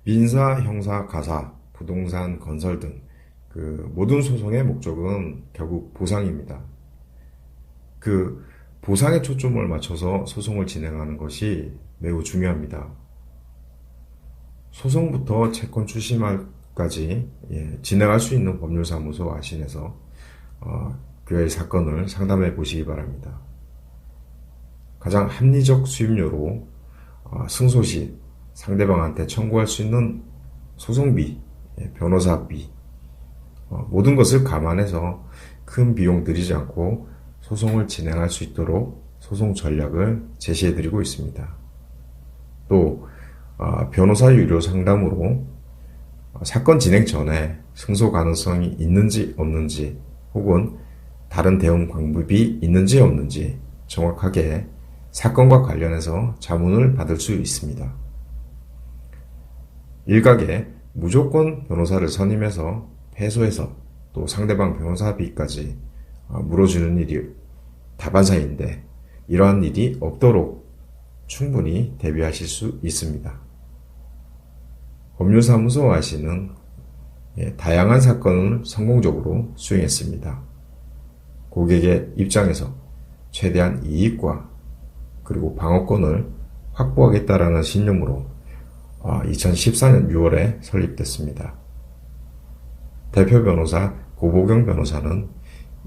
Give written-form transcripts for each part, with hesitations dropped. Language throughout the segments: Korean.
민사, 형사, 가사, 부동산, 건설 등 모든 소송의 목적은 결국 보상입니다. 그 보상에 초점을 맞춰서 소송을 진행하는 것이 매우 중요합니다. 소송부터 채권 출시말까지 진행할 수 있는 법률사무소 아신에서 그의 사건을 상담해 보시기 바랍니다. 가장 합리적 수임료로 승소 시 상대방한테 청구할 수 있는 소송비, 변호사비, 모든 것을 감안해서 큰 비용 들이지 않고 소송을 진행할 수 있도록 소송 전략을 제시해드리고 있습니다. 또 변호사 유료 상담으로 사건 진행 전에 승소 가능성이 있는지 없는지 혹은 다른 대응 방법이 있는지 없는지 정확하게 사건과 관련해서 자문을 받을 수 있습니다. 일각에 무조건 변호사를 선임해서 패소해서 또 상대방 변호사비까지 물어주는 일이 다반사인데 이러한 일이 없도록 충분히 대비하실 수 있습니다. 법률사무소 아시는 다양한 사건을 성공적으로 수행했습니다. 고객의 입장에서 최대한 이익과 그리고 방어권을 확보하겠다라는 신념으로 2014년 6월에 설립됐습니다. 대표 변호사 고보경 변호사는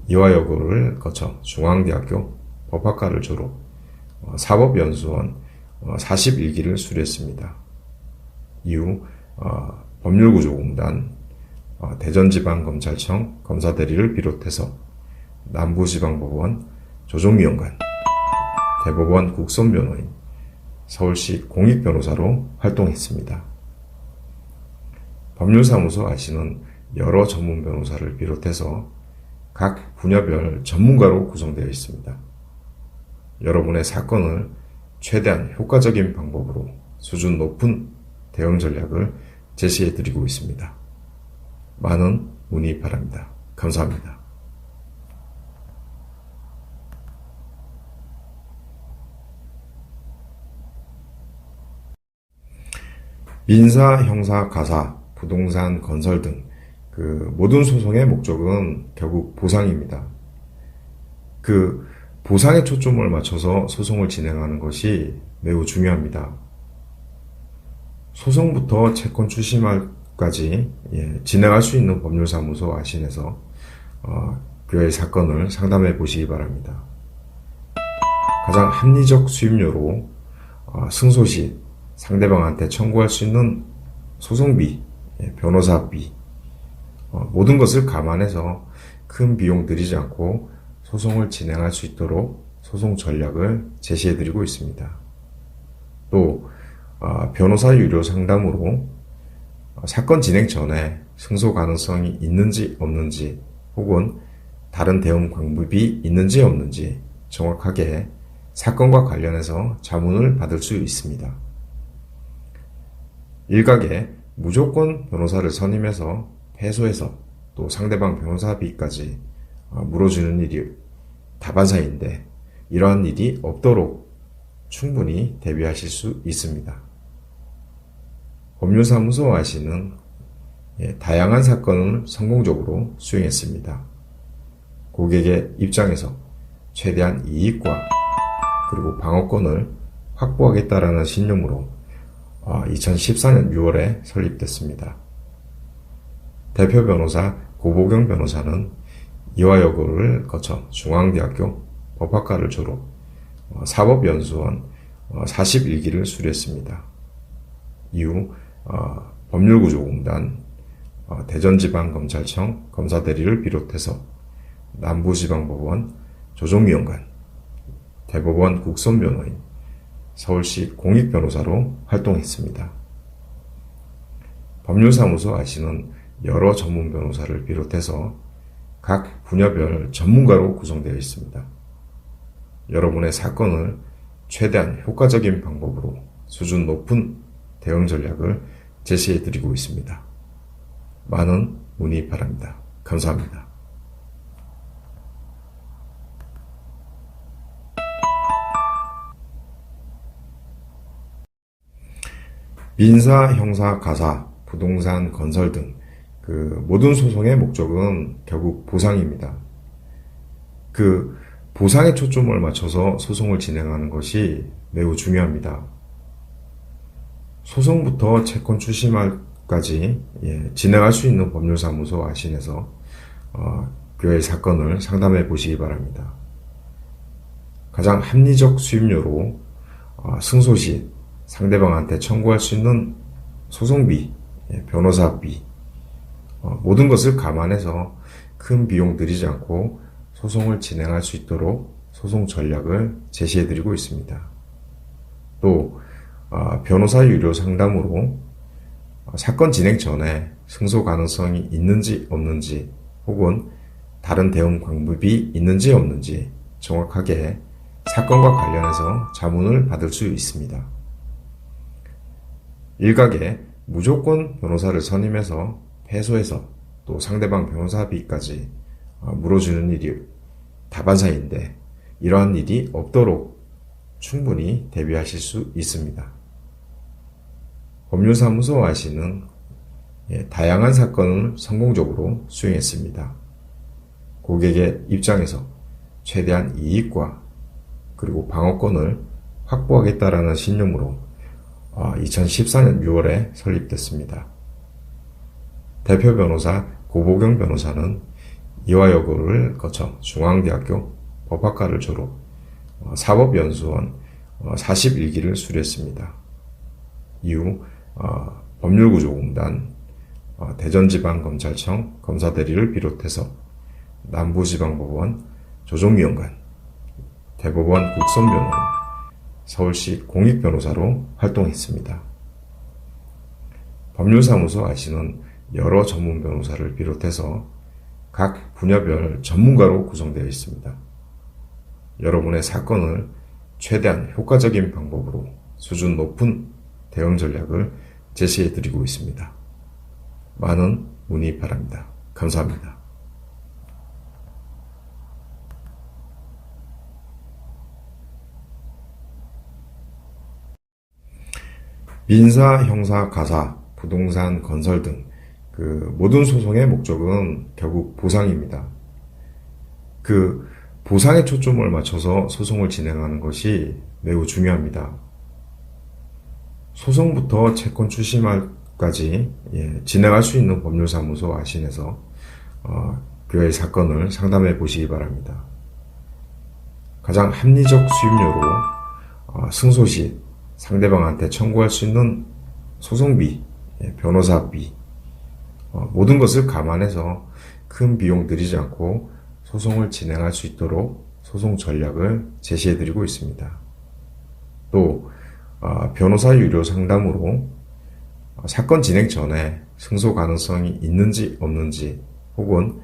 이화여고를 거쳐 중앙대학교 법학과를 졸업, 사법연수원 41기를 수료했습니다. 이후 법률구조공단, 대전지방검찰청 검사대리를 비롯해서 남부지방법원 조정위원관, 대법원 국선변호인, 서울시 공익변호사로 활동했습니다. 법률사무소 아시는 여러 전문 변호사를 비롯해서 각 분야별 전문가로 구성되어 있습니다. 여러분의 사건을 최대한 효과적인 방법으로 수준 높은 대응 전략을 제시해드리고 있습니다. 많은 문의 바랍니다. 감사합니다. 민사, 형사, 가사, 부동산, 건설 등 모든 소송의 목적은 결국 보상입니다. 보상에 초점을 맞춰서 소송을 진행하는 것이 매우 중요합니다. 소송부터 채권 출시말까지 진행할 수 있는 법률사무소 아신에서 그의 사건을 상담해 보시기 바랍니다. 가장 합리적 수임료로 승소 시 상대방한테 청구할 수 있는 소송비, 변호사비, 모든 것을 감안해서 큰 비용 들이지 않고 소송을 진행할 수 있도록 소송 전략을 제시해드리고 있습니다. 또 변호사 유료 상담으로 사건 진행 전에 승소 가능성이 있는지 없는지 혹은 다른 대응 방법이 있는지 없는지 정확하게 사건과 관련해서 자문을 받을 수 있습니다. 일각에 무조건 변호사를 선임해서 패소해서 또 상대방 변호사비까지 물어주는 일이 다반사인데 이러한 일이 없도록 충분히 대비하실 수 있습니다. 법률사무소 아시는 다양한 사건을 성공적으로 수행했습니다. 고객의 입장에서 최대한 이익과 그리고 방어권을 확보하겠다라는 신념으로 2014년 6월에 설립됐습니다. 대표 변호사 고보경 변호사는 이화여고를 거쳐 중앙대학교 법학과를 졸업, 사법연수원 41기를 수료했습니다. 이후 법률구조공단, 대전지방검찰청 검사대리를 비롯해서 남부지방법원 조정위원관, 대법원 국선변호인, 서울시 공익변호사로 활동했습니다. 법률사무소 아시는 여러 전문 변호사를 비롯해서 각 분야별 전문가로 구성되어 있습니다. 여러분의 사건을 최대한 효과적인 방법으로 수준 높은 대응 전략을 제시해드리고 있습니다. 많은 문의 바랍니다. 감사합니다. 민사, 형사, 가사, 부동산, 건설 등 모든 소송의 목적은 결국 보상입니다. 보상에 초점을 맞춰서 소송을 진행하는 것이 매우 중요합니다. 소송부터 채권 추심까지 진행할 수 있는 법률사무소 아신에서 교회 사건을 상담해 보시기 바랍니다. 가장 합리적 수임료로 승소 시 상대방한테 청구할 수 있는 소송비, 변호사비, 모든 것을 감안해서 큰 비용 들이지 않고 소송을 진행할 수 있도록 소송 전략을 제시해 드리고 있습니다. 또 변호사 유료 상담으로 사건 진행 전에 승소 가능성이 있는지 없는지 혹은 다른 대응 방법이 있는지 없는지 정확하게 사건과 관련해서 자문을 받을 수 있습니다. 일각에 무조건 변호사를 선임해서 패소해서 또 상대방 변호사비까지 물어주는 일이 다반사인데 이러한 일이 없도록 충분히 대비하실 수 있습니다. 법률사무소 아시는 다양한 사건을 성공적으로 수행했습니다. 고객의 입장에서 최대한 이익과 그리고 방어권을 확보하겠다라는 신념으로 2014년 6월에 설립됐습니다. 대표 변호사 고보경 변호사는 이화여고를 거쳐 중앙대학교 법학과를 졸업, 사법연수원 41기를 수료했습니다. 이후 법률구조공단, 대전지방검찰청 검사대리를 비롯해서 남부지방법원 조정위원관, 대법원 국선변호인, 서울시 공익변호사로 활동했습니다. 법률사무소 아시는 여러 전문 변호사를 비롯해서 각 분야별 전문가로 구성되어 있습니다. 여러분의 사건을 최대한 효과적인 방법으로 수준 높은 대응 전략을 제시해 드리고 있습니다. 많은 문의 바랍니다. 감사합니다. 민사, 형사, 가사, 부동산, 건설 등 모든 소송의 목적은 결국 보상입니다. 보상에 초점을 맞춰서 소송을 진행하는 것이 매우 중요합니다. 소송부터 채권 추심까지 진행할 수 있는 법률사무소 아신에서 교회 사건을 상담해 보시기 바랍니다. 가장 합리적 수임료로 승소 시 상대방한테 청구할 수 있는 소송비, 변호사비, 모든 것을 감안해서 큰 비용 들이지 않고 소송을 진행할 수 있도록 소송 전략을 제시해 드리고 있습니다. 또 변호사 유료 상담으로 사건 진행 전에 승소 가능성이 있는지 없는지 혹은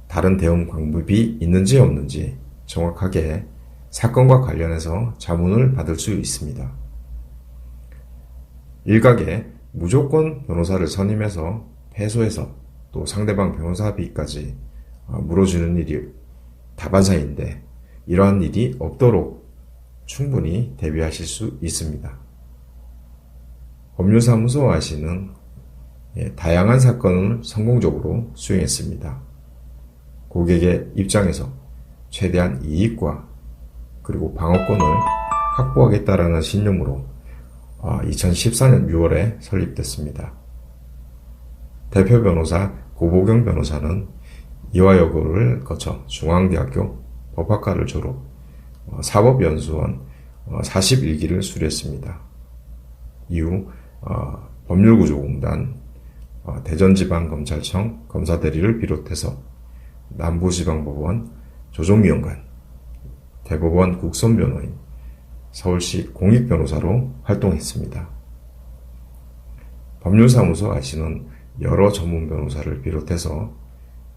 다른 대응 방법이 있는지 없는지 정확하게 사건과 관련해서 자문을 받을 수 있습니다. 일각에 무조건 변호사를 선임해서 패소해서 또 상대방 변호사비까지 물어주는 일이 다반사인데 이러한 일이 없도록 충분히 대비하실 수 있습니다. 법률사무소 아시는 다양한 사건을 성공적으로 수행했습니다. 고객의 입장에서 최대한 이익과 그리고 방어권을 확보하겠다라는 신념으로 2014년 6월에 설립됐습니다. 대표 변호사 고보경 변호사는 이화여고를 거쳐 중앙대학교 법학과를 졸업, 사법연수원 41기를 수료했습니다. 이후 법률구조공단, 대전지방검찰청 검사대리를 비롯해서 남부지방법원 조정위원관, 대법원 국선변호인, 서울시 공익변호사로 활동했습니다. 법률사무소 아시는 여러 전문 변호사를 비롯해서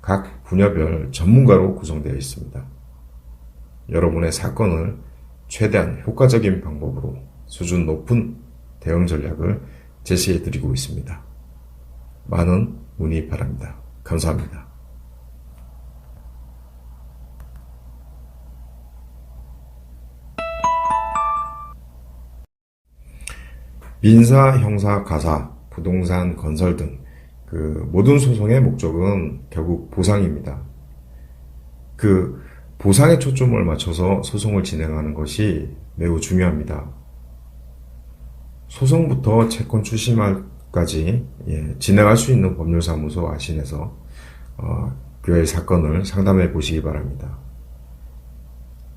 각 분야별 전문가로 구성되어 있습니다. 여러분의 사건을 최대한 효과적인 방법으로 수준 높은 대응 전략을 제시해 드리고 있습니다. 많은 문의 바랍니다. 감사합니다. 민사, 형사, 가사, 부동산, 건설 등 모든 소송의 목적은 결국 보상입니다. 그 보상에 초점을 맞춰서 소송을 진행하는 것이 매우 중요합니다. 소송부터 채권 출시말까지 진행할 수 있는 법률사무소 아신에서 교회 사건을 상담해 보시기 바랍니다.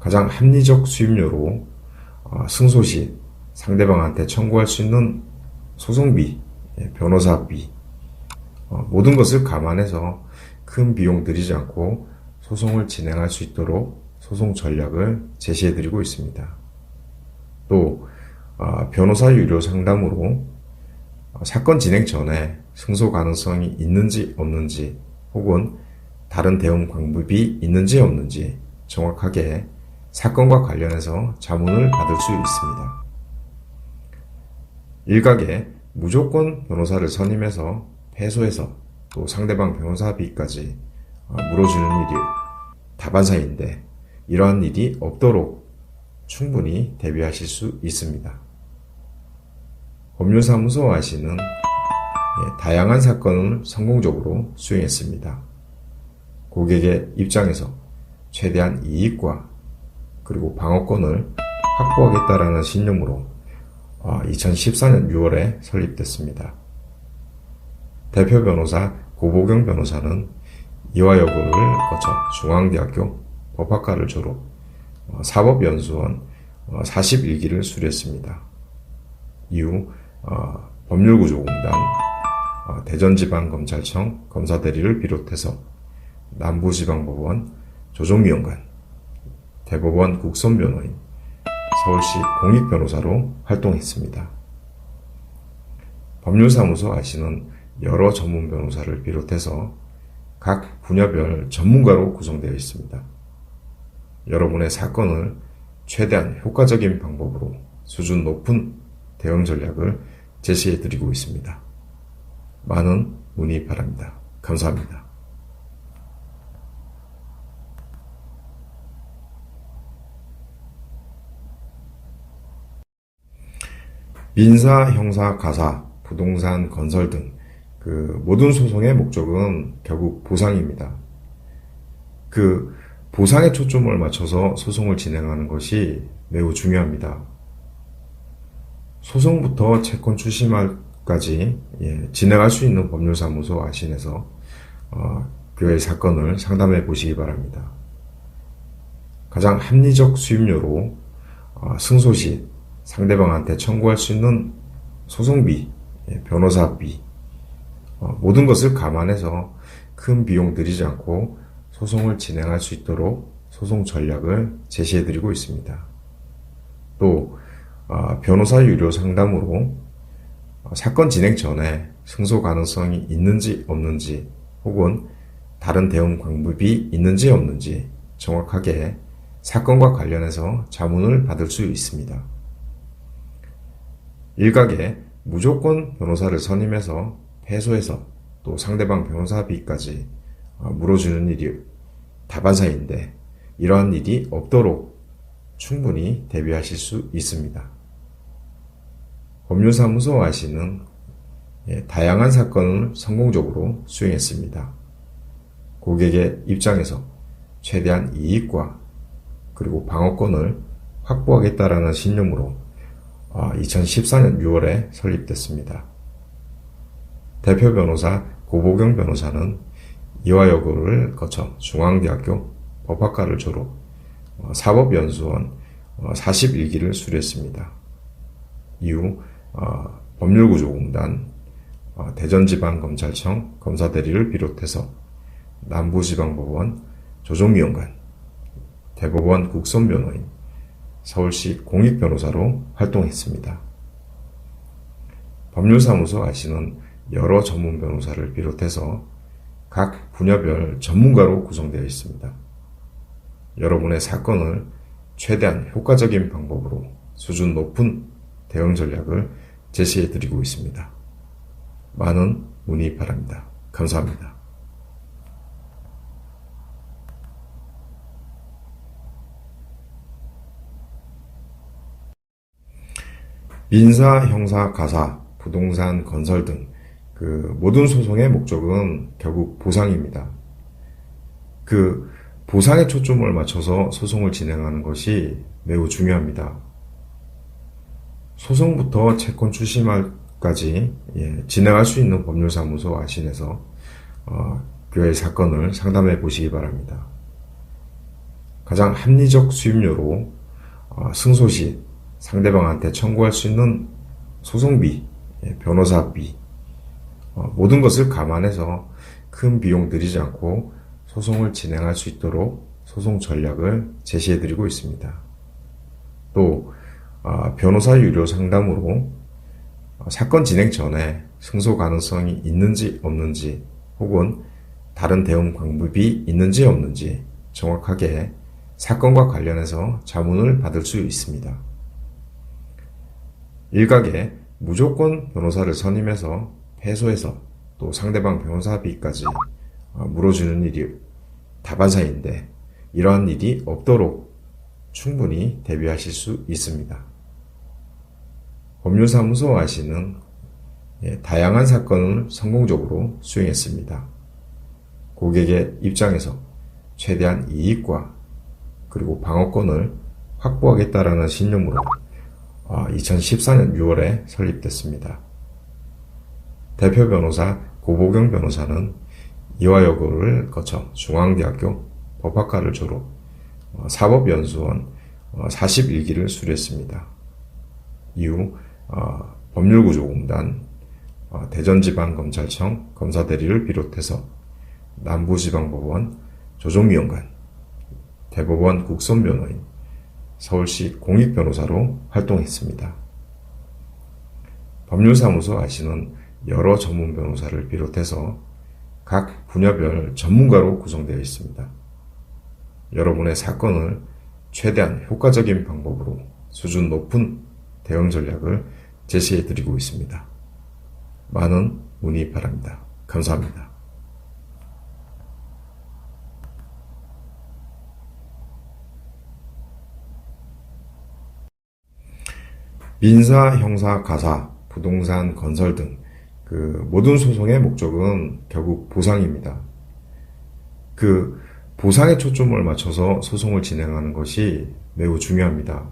가장 합리적 수임료로 승소 시 상대방한테 청구할 수 있는 소송비, 변호사비, 모든 것을 감안해서 큰 비용 들이지 않고 소송을 진행할 수 있도록 소송 전략을 제시해드리고 있습니다. 또 변호사 유료 상담으로 사건 진행 전에 승소 가능성이 있는지 없는지 혹은 다른 대응 방법이 있는지 없는지 정확하게 사건과 관련해서 자문을 받을 수 있습니다. 일각에 무조건 변호사를 선임해서 패소해서 또 상대방 변호사비까지 물어주는 일이 다반사인데 이러한 일이 없도록 충분히 대비하실 수 있습니다. 법률사무소 아시는 다양한 사건을 성공적으로 수행했습니다. 고객의 입장에서 최대한 이익과 그리고 방어권을 확보하겠다라는 신념으로 2014년 6월에 설립됐습니다. 대표 변호사 고보경 변호사는 이화여고를 거쳐 중앙대학교 법학과를 졸업, 사법연수원 41기를 수료했습니다. 이후 법률구조공단, 대전지방검찰청 검사대리를 비롯해서 남부지방법원 조정위원관, 대법원 국선변호인, 서울시 공익변호사로 활동했습니다. 법률사무소 아시는 여러 전문 변호사를 비롯해서 각 분야별 전문가로 구성되어 있습니다. 여러분의 사건을 최대한 효과적인 방법으로 수준 높은 대응 전략을 제시해드리고 있습니다. 많은 문의 바랍니다. 감사합니다. 민사, 형사, 가사, 부동산, 건설 등 모든 소송의 목적은 결국 보상입니다. 보상에 초점을 맞춰서 소송을 진행하는 것이 매우 중요합니다. 소송부터 채권 출시말까지 진행할 수 있는 법률사무소 아신에서 교회 사건을 상담해 보시기 바랍니다. 가장 합리적 수임료로 승소 시 상대방한테 청구할 수 있는 소송비, 변호사비, 모든 것을 감안해서 큰 비용 들이지 않고 소송을 진행할 수 있도록 소송 전략을 제시해드리고 있습니다. 또 변호사 유료 상담으로 사건 진행 전에 승소 가능성이 있는지 없는지 혹은 다른 대응 방법이 있는지 없는지 정확하게 사건과 관련해서 자문을 받을 수 있습니다. 일각에 무조건 변호사를 선임해서 패소해서 또 상대방 변호사비까지 물어주는 일이 다반사인데 이러한 일이 없도록 충분히 대비하실 수 있습니다. 법률사무소 아시는 다양한 사건을 성공적으로 수행했습니다. 고객의 입장에서 최대한 이익과 그리고 방어권을 확보하겠다라는 신념으로 2014년 6월에 설립됐습니다. 대표 변호사 고보경 변호사는 이화여고를 거쳐 중앙대학교 법학과를 졸업, 사법연수원 41기를 수료했습니다. 이후 법률구조공단, 대전지방검찰청 검사대리를 비롯해서 남부지방법원 조정위원관, 대법원 국선변호인, 서울시 공익변호사로 활동했습니다. 법률사무소 아시는 여러 전문 변호사를 비롯해서 각 분야별 전문가로 구성되어 있습니다. 여러분의 사건을 최대한 효과적인 방법으로 수준 높은 대응 전략을 제시해드리고 있습니다. 많은 문의 바랍니다. 감사합니다. 민사, 형사, 가사, 부동산, 건설 등 그 모든 소송의 목적은 결국 보상입니다. 그 보상에 초점을 맞춰서 소송을 진행하는 것이 매우 중요합니다. 소송부터 채권 추심까지 진행할 수 있는 법률사무소 아신에서 교회 사건을 상담해 보시기 바랍니다. 가장 합리적 수임료로 승소 시 상대방한테 청구할 수 있는 소송비, 변호사비, 모든 것을 감안해서 큰 비용 들이지 않고 소송을 진행할 수 있도록 소송 전략을 제시해 드리고 있습니다. 또 변호사 유료 상담으로 사건 진행 전에 승소 가능성이 있는지 없는지 혹은 다른 대응 방법이 있는지 없는지 정확하게 사건과 관련해서 자문을 받을 수 있습니다. 일각에 무조건 변호사를 선임해서 패소해서 또 상대방 변호사비까지 물어주는 일이 다반사인데 이러한 일이 없도록 충분히 대비하실 수 있습니다. 법률사무소 아시는 다양한 사건을 성공적으로 수행했습니다. 고객의 입장에서 최대한 이익과 그리고 방어권을 확보하겠다라는 신념으로 2014년 6월에 설립됐습니다. 대표 변호사 고보경 변호사는 이화여고를 거쳐 중앙대학교 법학과를 졸업, 사법연수원 41기를 수료했습니다. 이후 법률구조공단, 대전지방검찰청 검사대리를 비롯해서 남부지방법원 조정위원관, 대법원 국선변호인, 서울시 공익변호사로 활동했습니다. 법률사무소 아시는 여러 전문 변호사를 비롯해서 각 분야별 전문가로 구성되어 있습니다. 여러분의 사건을 최대한 효과적인 방법으로 수준 높은 대응 전략을 제시해 드리고 있습니다. 많은 문의 바랍니다. 감사합니다. 민사, 형사, 가사, 부동산, 건설 등 그 모든 소송의 목적은 결국 보상입니다. 그 보상에 초점을 맞춰서 소송을 진행하는 것이 매우 중요합니다.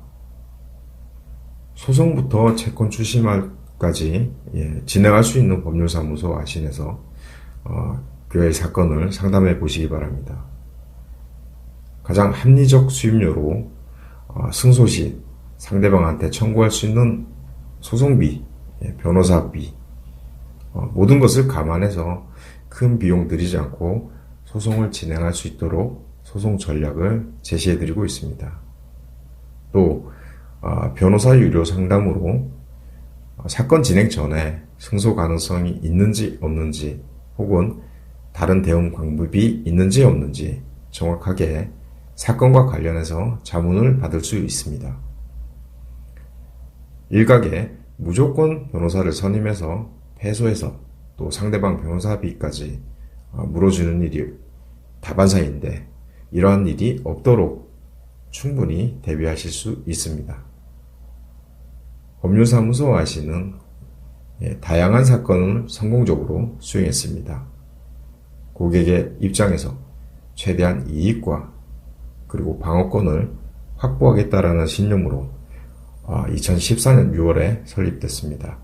소송부터 채권 추심까지 진행할 수 있는 법률사무소 아신에서 교회 사건을 상담해 보시기 바랍니다. 가장 합리적 수임료로 승소 시 상대방한테 청구할 수 있는 소송비, 변호사비, 모든 것을 감안해서 큰 비용 들이지 않고 소송을 진행할 수 있도록 소송 전략을 제시해 드리고 있습니다. 또 변호사 유료 상담으로 사건 진행 전에 승소 가능성이 있는지 없는지 혹은 다른 대응 방법이 있는지 없는지 정확하게 사건과 관련해서 자문을 받을 수 있습니다. 일각에 무조건 변호사를 선임해서 패소해서 또 상대방 변호사비까지 물어주는 일이 다반사인데 이러한 일이 없도록 충분히 대비하실 수 있습니다. 법률사무소 아시는 다양한 사건을 성공적으로 수행했습니다. 고객의 입장에서 최대한 이익과 그리고 방어권을 확보하겠다라는 신념으로 2014년 6월에 설립됐습니다.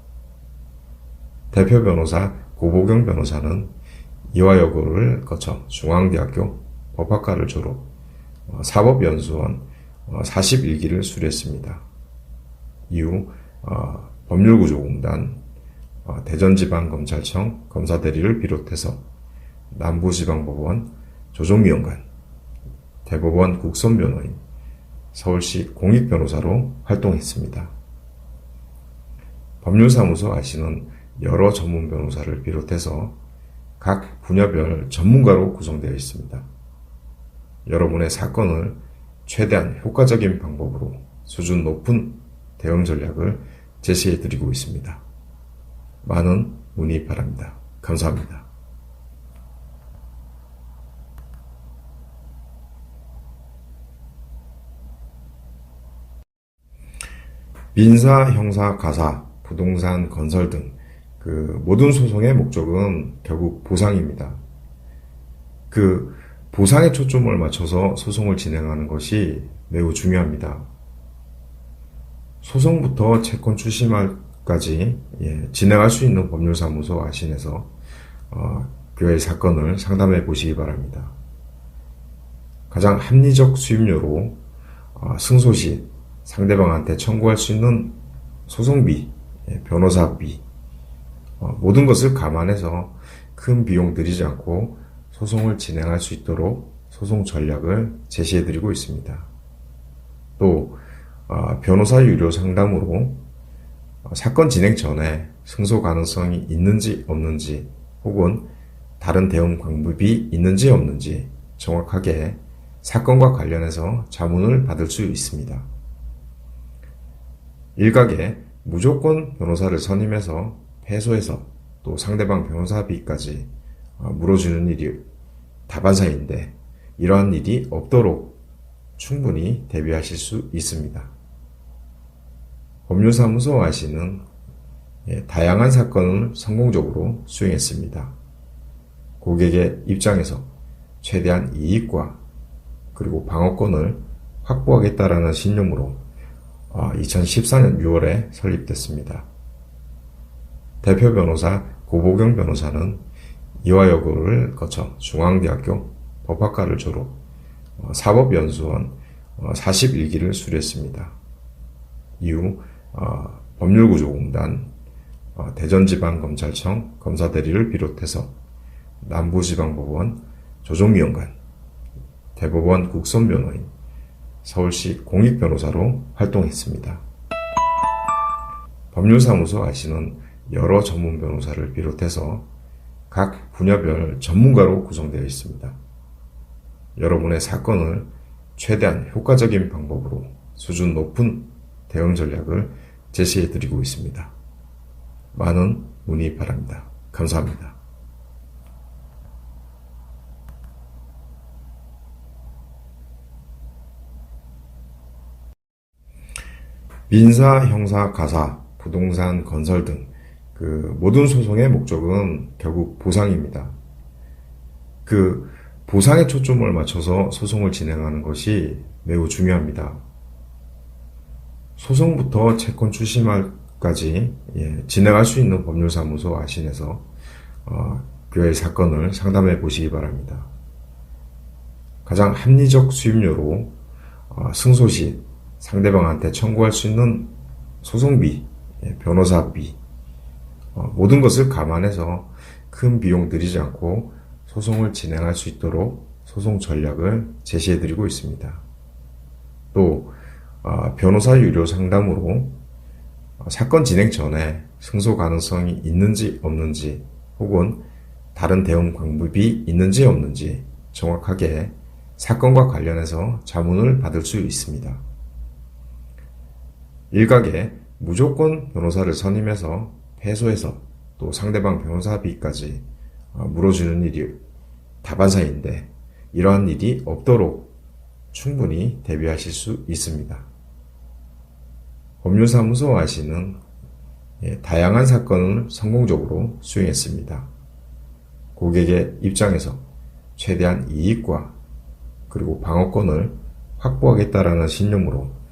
대표 변호사 고보경 변호사는 이화여고를 거쳐 중앙대학교 법학과를 졸업, 사법연수원 41기를 수료했습니다. 이후 법률구조공단, 대전지방검찰청 검사대리를 비롯해서 남부지방법원 조정위원관, 대법원 국선변호인, 서울시 공익변호사로 활동했습니다. 법률사무소 아시는 여러 전문 변호사를 비롯해서 각 분야별 전문가로 구성되어 있습니다. 여러분의 사건을 최대한 효과적인 방법으로 수준 높은 대응 전략을 제시해 드리고 있습니다. 많은 문의 바랍니다. 감사합니다. 민사, 형사, 가사, 부동산, 건설 등 모든 소송의 목적은 결국 보상입니다. 그 보상에 초점을 맞춰서 소송을 진행하는 것이 매우 중요합니다. 소송부터 채권 출시말까지 진행할 수 있는 법률사무소 아신에서 교회 사건을 상담해 보시기 바랍니다. 가장 합리적 수임료로 승소 시 상대방한테 청구할 수 있는 소송비, 변호사비, 모든 것을 감안해서 큰 비용 들이지 않고 소송을 진행할 수 있도록 소송 전략을 제시해드리고 있습니다. 또 변호사 유료 상담으로 사건 진행 전에 승소 가능성이 있는지 없는지 혹은 다른 대응 방법이 있는지 없는지 정확하게 사건과 관련해서 자문을 받을 수 있습니다. 일각에 무조건 변호사를 선임해서 패소해서 또 상대방 변호사비까지 물어주는 일이 다반사인데 이러한 일이 없도록 충분히 대비하실 수 있습니다. 법률사무소 아시는 다양한 사건을 성공적으로 수행했습니다. 고객의 입장에서 최대한 이익과 그리고 방어권을 확보하겠다라는 신념으로 2014년 6월에 설립됐습니다. 대표 변호사 고보경 변호사는 이화여고를 거쳐 중앙대학교 법학과를 졸업, 사법연수원 41기를 수료했습니다. 이후 법률구조공단, 대전지방검찰청 검사대리를 비롯해서 남부지방법원 조정위원관, 대법원 국선변호인, 서울시 공익변호사로 활동했습니다. 법률사무소 아시는 여러 전문 변호사를 비롯해서 각 분야별 전문가로 구성되어 있습니다. 여러분의 사건을 최대한 효과적인 방법으로 수준 높은 대응 전략을 제시해드리고 있습니다. 많은 문의 바랍니다. 감사합니다. 민사, 형사, 가사, 부동산, 건설 등 모든 소송의 목적은 결국 보상입니다. 보상에 초점을 맞춰서 소송을 진행하는 것이 매우 중요합니다. 소송부터 채권 출시말까지 진행할 수 있는 법률사무소 아신에서 교회 사건을 상담해 보시기 바랍니다. 가장 합리적 수임료로 승소 시 상대방한테 청구할 수 있는 소송비, 변호사비, 모든 것을 감안해서 큰 비용 들이지 않고 소송을 진행할 수 있도록 소송 전략을 제시해드리고 있습니다. 또 변호사 유료 상담으로 사건 진행 전에 승소 가능성이 있는지 없는지 혹은 다른 대응 방법이 있는지 없는지 정확하게 사건과 관련해서 자문을 받을 수 있습니다. 일각에 무조건 변호사를 선임해서 패소해서 또 상대방 변호사비까지 물어주는 일이 다반사인데 이러한 일이 없도록 충분히 대비하실 수 있습니다. 법률사무소 아시는 다양한 사건을 성공적으로 수행했습니다. 고객의 입장에서 최대한 이익과 그리고 방어권을 확보하겠다라는 신념으로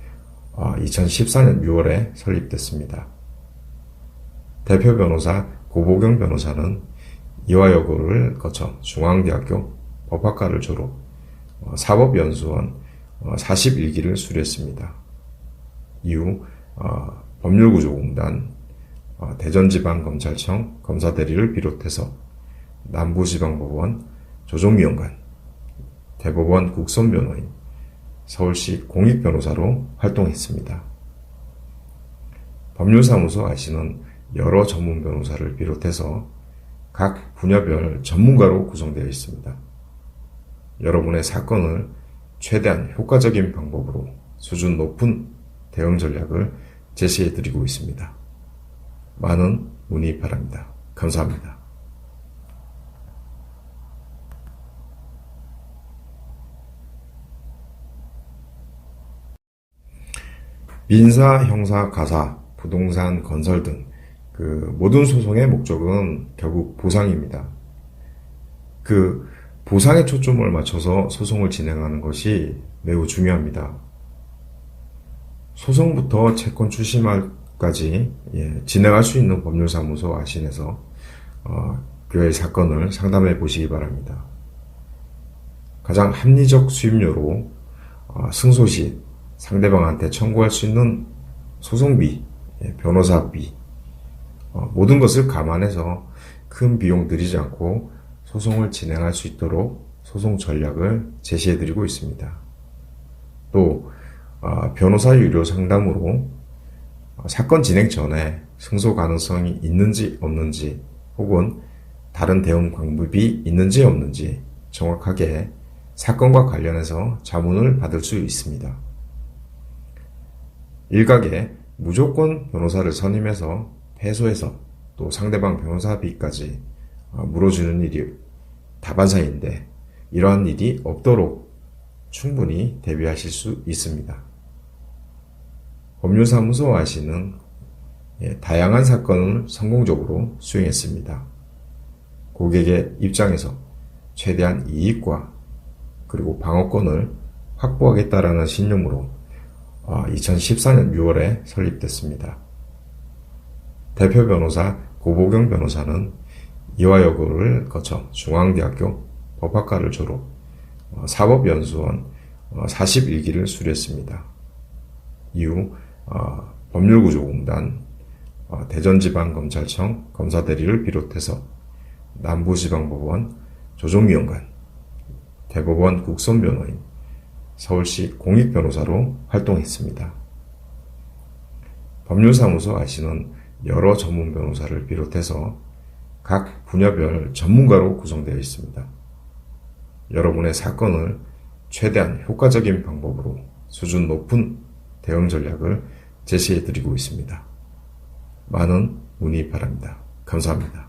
2014년 6월에 설립됐습니다. 대표 변호사 고보경 변호사는 이화여고를 거쳐 중앙대학교 법학과를 졸업, 사법연수원 41기를 수료했습니다. 이후 법률구조공단, 대전지방검찰청 검사대리를 비롯해서 남부지방법원 조정위원관, 대법원 국선변호인, 서울시 공익변호사로 활동했습니다. 법률사무소 아시는 여러 전문 변호사를 비롯해서 각 분야별 전문가로 구성되어 있습니다. 여러분의 사건을 최대한 효과적인 방법으로 수준 높은 대응 전략을 제시해드리고 있습니다. 많은 문의 바랍니다. 감사합니다. 민사, 형사, 가사, 부동산, 건설 등 모든 소송의 목적은 결국 보상입니다. 그 보상에 초점을 맞춰서 소송을 진행하는 것이 매우 중요합니다. 소송부터 채권 출심까지 진행할 수 있는 법률사무소 아신에서 교회 사건을 상담해 보시기 바랍니다. 가장 합리적 수임료로 승소 시 상대방한테 청구할 수 있는 소송비, 변호사비, 모든 것을 감안해서 큰 비용 들이지 않고 소송을 진행할 수 있도록 소송 전략을 제시해드리고 있습니다. 또 변호사 유료 상담으로 사건 진행 전에 승소 가능성이 있는지 없는지 혹은 다른 대응 방법이 있는지 없는지 정확하게 사건과 관련해서 자문을 받을 수 있습니다. 일각에 무조건 변호사를 선임해서 패소해서 또 상대방 변호사비까지 물어주는 일이 다반사인데 이러한 일이 없도록 충분히 대비하실 수 있습니다. 법률사무소 아시는 다양한 사건을 성공적으로 수행했습니다. 고객의 입장에서 최대한 이익과 그리고 방어권을 확보하겠다라는 신념으로 2014년 6월에 설립됐습니다. 대표 변호사 고보경 변호사는 이화여고를 거쳐 중앙대학교 법학과를 졸업, 사법연수원 41기를 수료했습니다. 이후 법률구조공단, 대전지방검찰청 검사대리를 비롯해서 남부지방법원 조정위원관, 대법원 국선변호인, 서울시 공익변호사로 활동했습니다. 법률사무소 아시는 여러 전문 변호사를 비롯해서 각 분야별 전문가로 구성되어 있습니다. 여러분의 사건을 최대한 효과적인 방법으로 수준 높은 대응 전략을 제시해드리고 있습니다. 많은 문의 바랍니다. 감사합니다.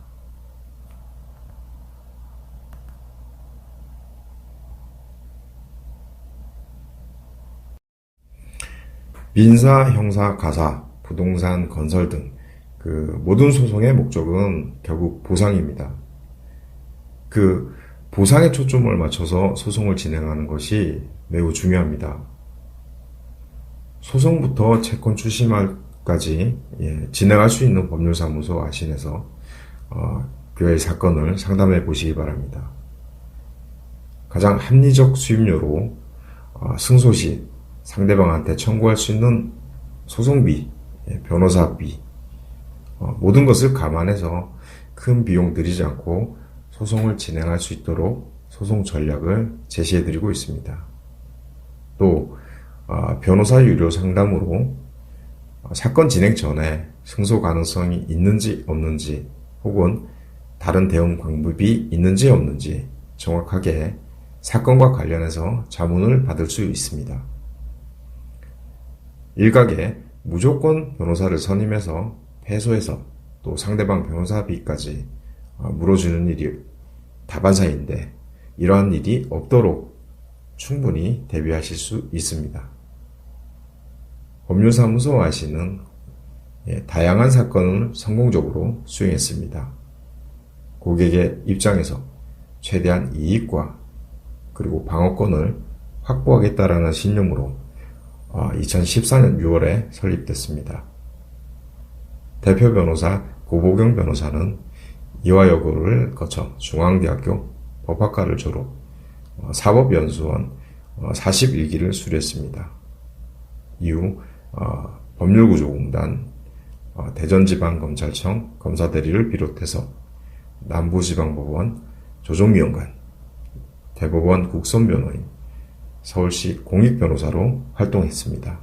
민사, 형사, 가사, 부동산, 건설 등 모든 소송의 목적은 결국 보상입니다. 보상에 초점을 맞춰서 소송을 진행하는 것이 매우 중요합니다. 소송부터 채권 출심까지 진행할 수 있는 법률사무소 아신에서 교회 사건을 상담해 보시기 바랍니다. 가장 합리적 수임료로 승소 시 상대방한테 청구할 수 있는 소송비, 변호사비, 모든 것을 감안해서 큰 비용 들이지 않고 소송을 진행할 수 있도록 소송 전략을 제시해드리고 있습니다. 또 변호사 유료 상담으로 사건 진행 전에 승소 가능성이 있는지 없는지 혹은 다른 대응 방법이 있는지 없는지 정확하게 사건과 관련해서 자문을 받을 수 있습니다. 일각에 무조건 변호사를 선임해서 패소해서 또 상대방 변호사비까지 물어주는 일이 다반사인데 이러한 일이 없도록 충분히 대비하실 수 있습니다. 법률사무소 아시는 다양한 사건을 성공적으로 수행했습니다. 고객의 입장에서 최대한 이익과 그리고 방어권을 확보하겠다라는 신념으로 2014년 6월에 설립됐습니다. 대표 변호사 고보경 변호사는 이화여고를 거쳐 중앙대학교 법학과를 졸업, 사법연수원 41기를 수료했습니다. 이후 법률구조공단, 대전지방검찰청 검사대리를 비롯해서 남부지방법원 조정위원관, 대법원 국선변호인, 서울시 공익변호사로 활동했습니다.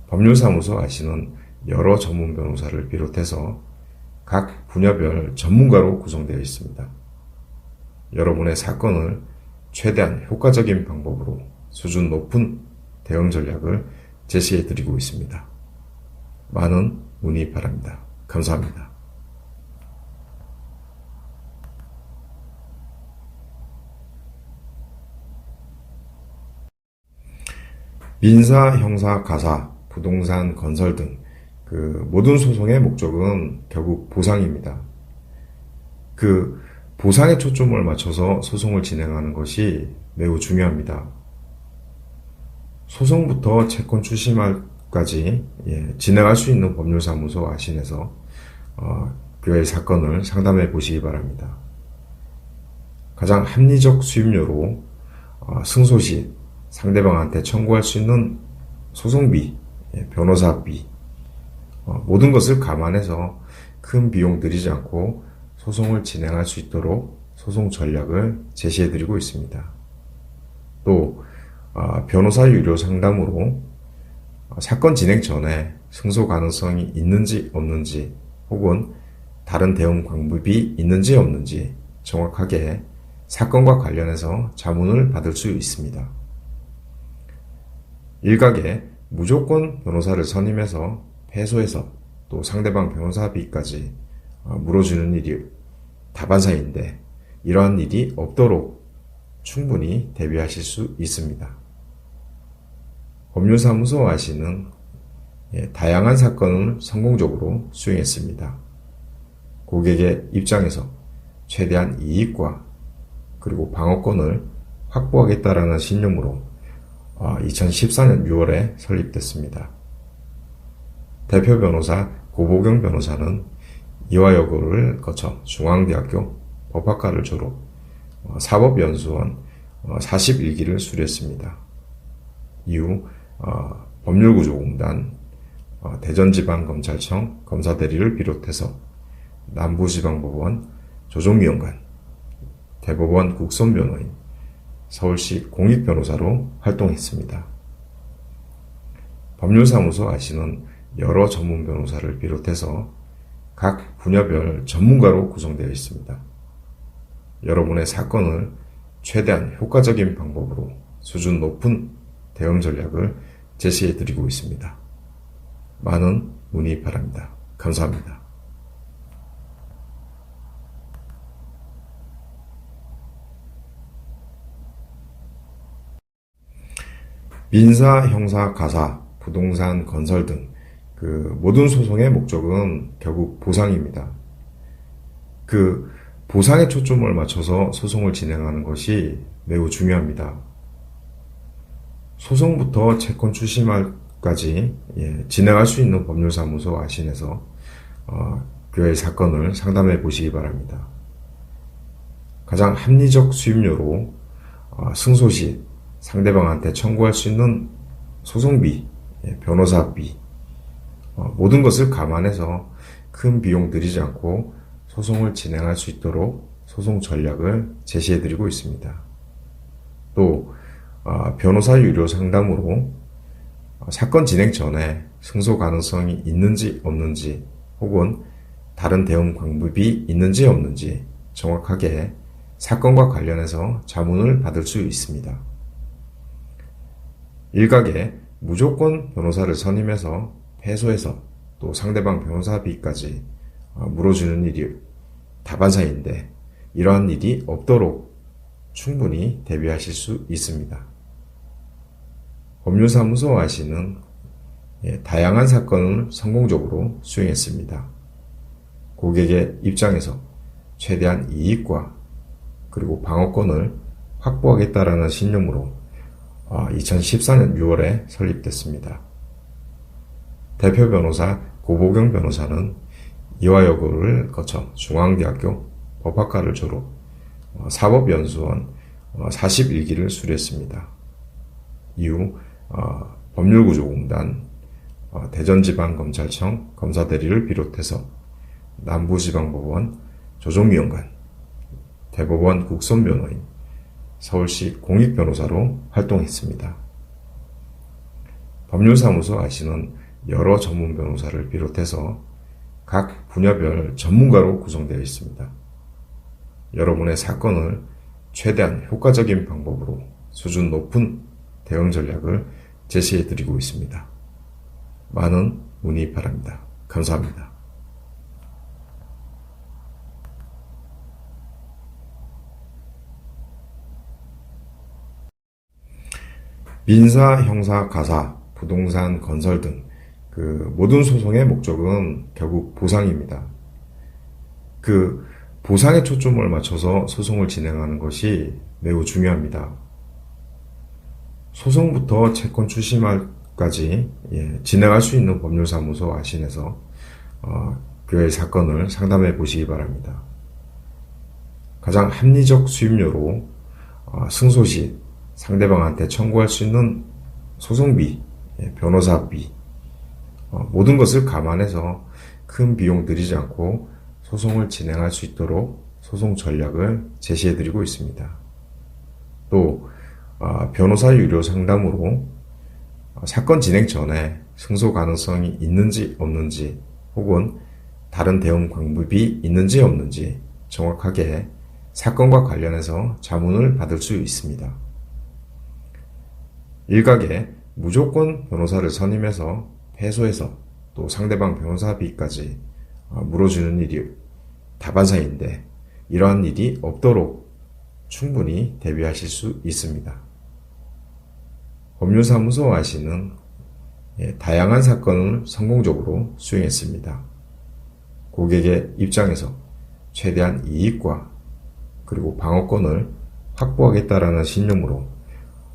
법률사무소 아시는 여러 전문 변호사를 비롯해서 각 분야별 전문가로 구성되어 있습니다. 여러분의 사건을 최대한 효과적인 방법으로 수준 높은 대응 전략을 제시해드리고 있습니다. 많은 문의 바랍니다. 감사합니다. 민사, 형사, 가사, 부동산, 건설 등 모든 소송의 목적은 결국 보상입니다. 그 보상에 초점을 맞춰서 소송을 진행하는 것이 매우 중요합니다. 소송부터 채권 추심까지 진행할 수 있는 법률사무소 아신에서 교회 사건을 상담해 보시기 바랍니다. 가장 합리적 수임료로 승소 시 상대방한테 청구할 수 있는 소송비, 변호사비, 모든 것을 감안해서 큰 비용 들이지 않고 소송을 진행할 수 있도록 소송 전략을 제시해드리고 있습니다. 또 변호사 유료 상담으로 사건 진행 전에 승소 가능성이 있는지 없는지 혹은 다른 대응 방법이 있는지 없는지 정확하게 사건과 관련해서 자문을 받을 수 있습니다. 일각에 무조건 변호사를 선임해서 패소해서 또 상대방 변호사비까지 물어주는 일이 다반사인데 이러한 일이 없도록 충분히 대비하실 수 있습니다. 법률사무소 아시는 다양한 사건을 성공적으로 수행했습니다. 고객의 입장에서 최대한 이익과 그리고 방어권을 확보하겠다라는 신념으로 2014년 6월에 설립됐습니다. 대표 변호사 고보경 변호사는 이화여고를 거쳐 중앙대학교 법학과를 졸업, 사법연수원 41기를 수료했습니다. 이후 법률구조공단, 대전지방검찰청 검사대리를 비롯해서 남부지방법원 조정위원관, 대법원 국선변호인, 서울시 공익변호사로 활동했습니다. 법률사무소 아시는 여러 전문 변호사를 비롯해서 각 분야별 전문가로 구성되어 있습니다. 여러분의 사건을 최대한 효과적인 방법으로 수준 높은 대응 전략을 제시해드리고 있습니다. 많은 문의 바랍니다. 감사합니다. 민사, 형사, 가사, 부동산, 건설 등 모든 소송의 목적은 결국 보상입니다. 보상에 초점을 맞춰서 소송을 진행하는 것이 매우 중요합니다. 소송부터 채권 추심까지 진행할 수 있는 법률사무소 아신에서 교회 사건을 상담해 보시기 바랍니다. 가장 합리적 수임료로 승소 시 상대방한테 청구할 수 있는 소송비, 변호사비, 모든 것을 감안해서 큰 비용 들이지 않고 소송을 진행할 수 있도록 소송 전략을 제시해드리고 있습니다. 또 변호사 유료 상담으로 사건 진행 전에 승소 가능성이 있는지 없는지 혹은 다른 대응 방법이 있는지 없는지 정확하게 사건과 관련해서 자문을 받을 수 있습니다. 일각에 무조건 변호사를 선임해서 패소해서 또 상대방 변호사비까지 물어주는 일이 다반사인데 이러한 일이 없도록 충분히 대비하실 수 있습니다. 법률사무소 아시는 다양한 사건을 성공적으로 수행했습니다. 고객의 입장에서 최대한 이익과 그리고 방어권을 확보하겠다라는 신념으로 2014년 6월에 설립됐습니다. 대표 변호사 고보경 변호사는 이화여고를 거쳐 중앙대학교 법학과를 졸업, 사법연수원 41기를 수료했습니다. 이후 법률구조공단, 대전지방검찰청 검사대리를 비롯해서 남부지방법원 조정위원관, 대법원 국선변호인, 서울시 공익변호사로 활동했습니다. 법률사무소 아시는 여러 전문 변호사를 비롯해서 각 분야별 전문가로 구성되어 있습니다. 여러분의 사건을 최대한 효과적인 방법으로 수준 높은 대응 전략을 제시해드리고 있습니다. 많은 문의 바랍니다. 감사합니다. 민사, 형사, 가사, 부동산, 건설 등 그 모든 소송의 목적은 결국 보상입니다. 그 보상에 초점을 맞춰서 소송을 진행하는 것이 매우 중요합니다. 소송부터 채권 출심까지 진행할 수 있는 법률사무소 아신에서 그의 사건을 상담해 보시기 바랍니다. 가장 합리적 수임료로 승소 시 상대방한테 청구할 수 있는 소송비, 변호사비, 모든 것을 감안해서 큰 비용 들이지 않고 소송을 진행할 수 있도록 소송 전략을 제시해드리고 있습니다. 또 변호사 유료 상담으로 사건 진행 전에 승소 가능성이 있는지 없는지 혹은 다른 대응 방법이 있는지 없는지 정확하게 사건과 관련해서 자문을 받을 수 있습니다. 일각에 무조건 변호사를 선임해서 패소해서 또 상대방 변호사비까지 물어주는 일이 다반사인데 이러한 일이 없도록 충분히 대비하실 수 있습니다. 법률사무소 아시는 다양한 사건을 성공적으로 수행했습니다. 고객의 입장에서 최대한 이익과 그리고 방어권을 확보하겠다라는 신념으로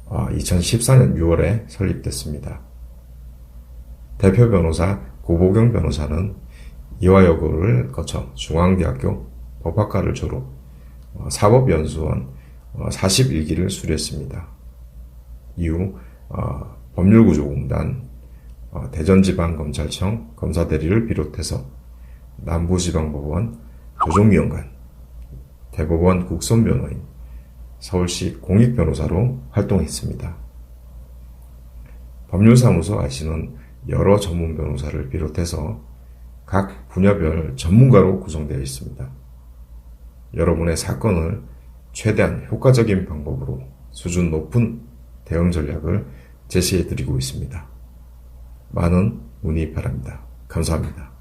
2014년 6월에 설립됐습니다. 대표 변호사 고보경 변호사는 이화여고를 거쳐 중앙대학교 법학과를 졸업, 사법연수원 41기를 수료했습니다. 이후 법률구조공단, 대전지방검찰청 검사대리를 비롯해서 남부지방법원 조정위원관, 대법원 국선변호인, 서울시 공익변호사로 활동했습니다. 법률사무소 아시는 여러 전문 변호사를 비롯해서 각 분야별 전문가로 구성되어 있습니다. 여러분의 사건을 최대한 효과적인 방법으로 수준 높은 대응 전략을 제시해 드리고 있습니다. 많은 문의 바랍니다. 감사합니다.